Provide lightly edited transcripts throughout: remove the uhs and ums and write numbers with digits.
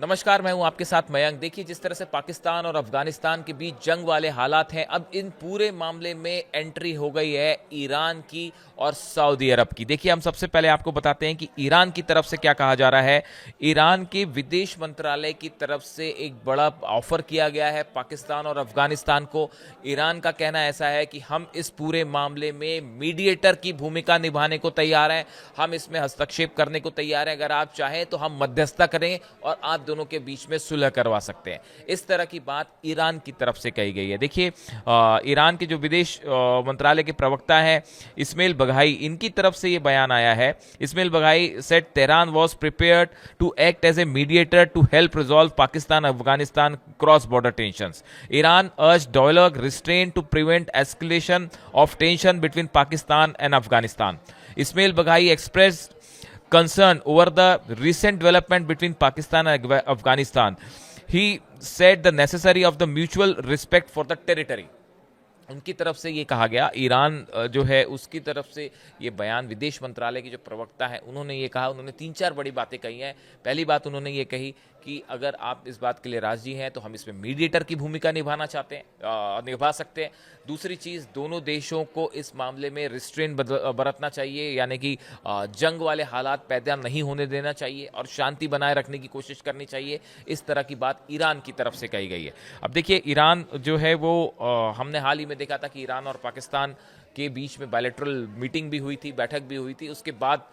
नमस्कार, मैं हूं आपके साथ मयंक। देखिए, जिस तरह से पाकिस्तान और अफगानिस्तान के बीच जंग वाले हालात हैं, अब इन पूरे मामले में एंट्री हो गई है ईरान की और सऊदी अरब की। देखिए, हम सबसे पहले आपको बताते हैं कि ईरान की तरफ से क्या कहा जा रहा है। ईरान के विदेश मंत्रालय की तरफ से एक बड़ा ऑफर किया गया है पाकिस्तान और अफगानिस्तान को। ईरान का कहना ऐसा है कि हम इस पूरे मामले में मीडिएटर की भूमिका निभाने को तैयार हैं, हम इसमें हस्तक्षेप करने को तैयार हैं। अगर आप चाहें तो हम मध्यस्थता करें और आप दोनों के बीच में सुलह करवा सकते हैं। इस तरह की बात ईरान की तरफ से कही गई है। देखिए, ईरान के जो विदेश मंत्रालय के प्रवक्ता हैं इस्माइल बघाई, इनकी तरफ से ये बयान आया है। Ismail Baghaei said Tehran was prepared to act as a mediator to help resolve Pakistan Afghanistan cross border tensions. Iran urge dialogue restraint to prevent escalation of tension between Pakistan and Afghanistan. Ismail Baghai expressed concern over the recent development between Pakistan and Afghanistan. He said the necessary of the mutual respect for the territory. उनकी तरफ से ये कहा गया, Iran जो है उसकी तरफ से ये बयान, विदेश मंत्रालय के जो प्रवक्ता हैं उन्होंने ये कहा। उन्होंने 3-4 बड़ी बातें कही हैं। पहली बात उन्होंने ये कही कि अगर आप इस बात के लिए राजी हैं तो हम इसमें मीडिएटर की भूमिका निभा सकते हैं। दूसरी चीज़, दोनों देशों को इस मामले में रिस्ट्रेन बरतना चाहिए, यानी कि जंग वाले हालात पैदा नहीं होने देना चाहिए और शांति बनाए रखने की कोशिश करनी चाहिए। इस तरह की बात ईरान की तरफ से कही गई है। अब देखिए, ईरान जो है वो हमने हाल ही में देखा था कि ईरान और पाकिस्तान के बीच में बायलैटरल मीटिंग भी हुई थी, बैठक भी हुई थी। उसके बाद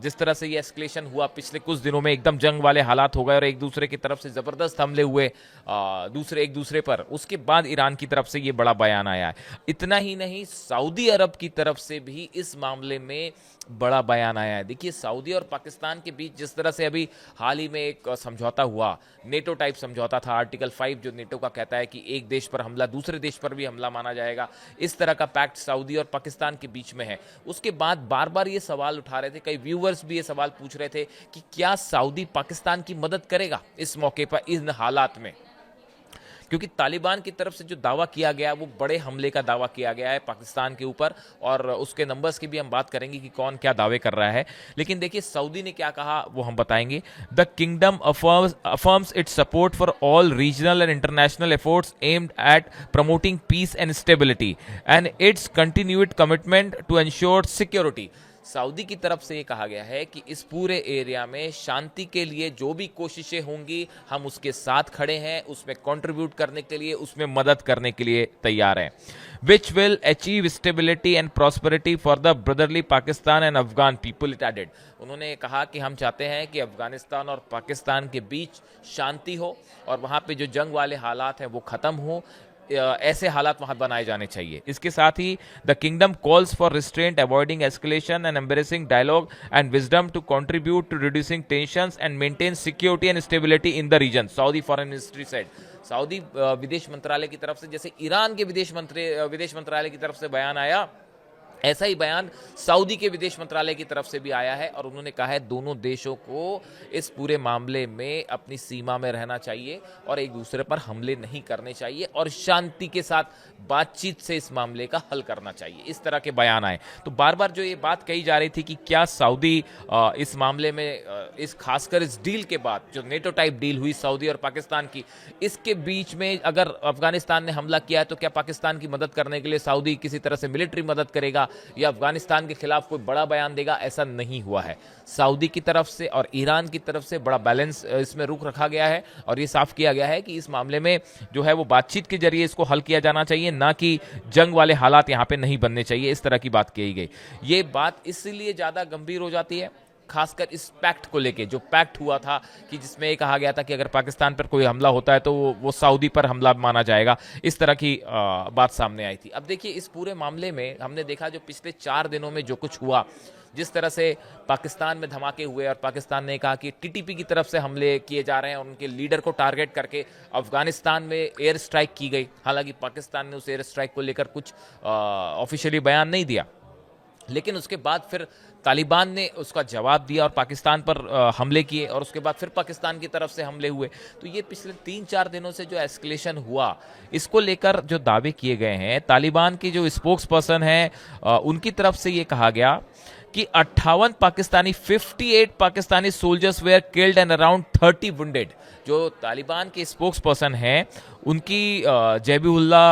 जिस तरह से ये एस्केलेशन हुआ, पिछले कुछ दिनों में एकदम जंग वाले हालात हो गए और एक दूसरे की तरफ से ज़बरदस्त हमले हुए एक दूसरे पर। उसके बाद ईरान की तरफ से ये बड़ा बयान आया है। इतना ही नहीं, सऊदी अरब की तरफ से भी इस मामले में बड़ा बयान आया है। देखिए, सऊदी और पाकिस्तान के बीच जिस तरह से अभी हाल ही में एक समझौता हुआ, नेटो टाइप समझौता था, आर्टिकल 5 जो नेटो का कहता है कि एक देश पर हमला दूसरे देश पर भी हमला माना जाएगा, इस तरह का पैक्ट सऊदी और पाकिस्तान के बीच में है। उसके बाद बार बार ये सवाल उठा रहे थे, कई व्यूअर्स भी ये सवाल पूछ रहे थे कि क्या सऊदी पाकिस्तान की मदद करेगा इस मौके पर, इन हालात में, क्योंकि तालिबान की तरफ से जो दावा किया गया वो बड़े हमले का दावा किया गया है पाकिस्तान के ऊपर, और उसके नंबर्स की भी हम बात करेंगे कि कौन क्या दावे कर रहा है। लेकिन देखिए, सऊदी ने क्या कहा वो हम बताएंगे। The kingdom affirms its support for all regional and international efforts aimed at promoting peace and stability and its continued commitment to ensure security. Saudi की तरफ से ये कहा गया है कि इस पूरे एरिया में शांति के लिए जो भी कोशिशें होंगी हम उसके साथ खड़े हैं, उसमें कंट्रीब्यूट करने के लिए, उसमें मदद करने के लिए तैयार हैं। Which will achieve stability and prosperity for the brotherly Pakistan and Afghan people, it added. उन्होंने कहा कि हम चाहते हैं कि अफगानिस्तान और पाकिस्तान के बीच शांति हो और वहाँ पे जो जंग वाले हालात हैं वो ख़त्म हो, ऐसे हालात वहां बनाए जाने चाहिए। इसके साथ ही the kingdom calls for restraint, avoiding escalation and embracing dialogue and wisdom to contribute to reducing tensions and maintain security and stability in the region, Saudi foreign ministry said. Saudi विदेश मंत्रालय की तरफ से, जैसे ईरान के विदेश मंत्रालय की तरफ से बयान आया, ऐसा ही बयान सऊदी के विदेश मंत्रालय की तरफ से भी आया है और उन्होंने कहा है दोनों देशों को इस पूरे मामले में अपनी सीमा में रहना चाहिए और एक दूसरे पर हमले नहीं करने चाहिए और शांति के साथ बातचीत से इस मामले का हल करना चाहिए। इस तरह के बयान आए। तो बार बार जो ये बात कही जा रही थी कि क्या सऊदी इस मामले में, इस खासकर इस डील के बाद जो नेटो टाइप डील हुई सऊदी और पाकिस्तान की, इसके बीच में अगर अफगानिस्तान ने हमला किया है तो क्या पाकिस्तान की मदद करने के लिए सऊदी किसी तरह से मिलिट्री मदद करेगा या अफगानिस्तान के खिलाफ कोई बड़ा बयान देगा? ऐसा नहीं हुआ है। सऊदी की तरफ से और ईरान की तरफ से बड़ा बैलेंस इसमें रुख रखा गया है और ये साफ किया गया है कि इस मामले में जो है वो बातचीत के जरिए इसको हल किया जाना चाहिए, ना कि जंग वाले हालात यहां पे नहीं बनने चाहिए। इस तरह की बात कही गई। ये बात इसलिए ज्यादा गंभीर हो जाती है खासकर इस पैक्ट को लेके, जो पैक्ट हुआ था कि जिसमें ये कहा गया था कि अगर पाकिस्तान पर कोई हमला होता है तो वो सऊदी पर हमला माना जाएगा। इस तरह की बात सामने आई थी। अब देखिए, इस पूरे मामले में हमने देखा जो पिछले 4 दिनों में जो कुछ हुआ, जिस तरह से पाकिस्तान में धमाके हुए और पाकिस्तान ने कहा कि टीटीपी की तरफ से हमले किए जा रहे हैं और उनके लीडर को टारगेट करके अफगानिस्तान में एयर स्ट्राइक की गई। हालांकि पाकिस्तान ने उस एयर स्ट्राइक को लेकर कुछ ऑफिशियली बयान नहीं दिया, लेकिन उसके बाद फिर तालिबान ने उसका जवाब दिया और पाकिस्तान पर हमले किए और उसके बाद फिर पाकिस्तान की तरफ से हमले हुए। तो ये पिछले 3-4 दिनों से जो एस्केलेशन हुआ, इसको लेकर जो दावे किए गए हैं, तालिबान की जो स्पोक्स पर्सन है उनकी तरफ से ये कहा गया कि 58 Pakistani soldiers where killed and around 30 wounded. जो तालिबान के स्पोक्स पर्सन हैं उनकी जैबुल्लाह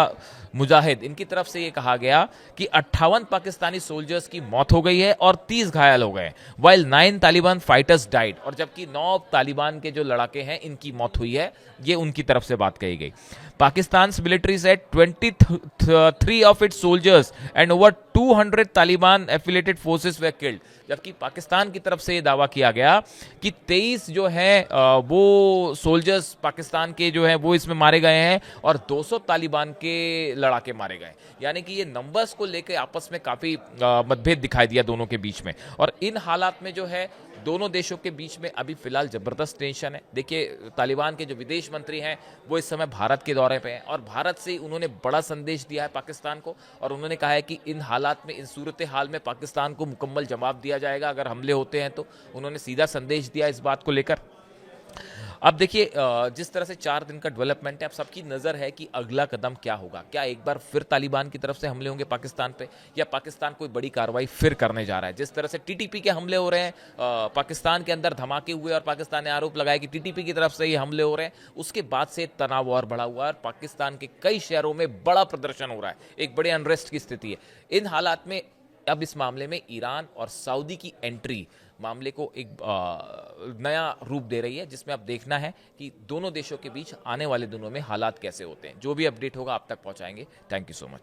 मुजाहिद, इनकी तरफ से ये कहा गया कि 58 पाकिस्तानी सोल्जर्स की मौत हो गई है और 30 घायल हो गए, वाइल 9 तालिबान फाइटर्स डाइड, और जबकि 9 तालिबान के जो लड़ाके हैं इनकी मौत हुई है। ये उनकी तरफ से बात कही गई। Pakistan military said 23 of its soldiers and over 200 Taliban affiliated forces way killed. जबकि पाकिस्तान की तरफ से यह दावा किया गया कि 23 जो है वो सोल्जर्स पाकिस्तान के जो है वो इसमें मारे गए हैं और 200 तालिबान के लड़ाके मारे गए। यानी कि ये नंबर्स को लेकर आपस में काफी मतभेद दिखाई दिया दोनों के बीच में। और इन हालात में जो है दोनों देशों के बीच में अभी फिलहाल जबरदस्त टेंशन है। देखिए, तालिबान के जो विदेश मंत्री हैं वो इस समय भारत के दौरे पे हैं और भारत से उन्होंने बड़ा संदेश दिया है पाकिस्तान को, और उन्होंने कहा है कि इन हालात में, इन सूरत हाल में पाकिस्तान को मुकम्मल जवाब दिया जाएगा अगर हमले होते हैं तो। उन्होंने सीधा संदेश दिया इस बात को लेकर। अब देखिए, जिस तरह से 4 दिन का डेवलपमेंट है, अब सबकी नज़र है कि अगला कदम क्या होगा। क्या एक बार फिर तालिबान की तरफ से हमले होंगे पाकिस्तान पे, या पाकिस्तान कोई बड़ी कार्रवाई फिर करने जा रहा है। जिस तरह से टीटीपी के हमले हो रहे हैं, पाकिस्तान के अंदर धमाके हुए और पाकिस्तान ने आरोप लगाया कि टीटीपी की तरफ से ये हमले हो रहे हैं, उसके बाद से तनाव और बढ़ा हुआ है और पाकिस्तान के कई शहरों में बड़ा प्रदर्शन हो रहा है, एक बड़े अनरेस्ट की स्थिति है। इन हालात में अब इस मामले में ईरान और सऊदी की एंट्री मामले को एक नया रूप दे रही है, जिसमें अब देखना है कि दोनों देशों के बीच आने वाले दिनों में हालात कैसे होते हैं। जो भी अपडेट होगा आप तक पहुंचाएंगे। Thank you so much.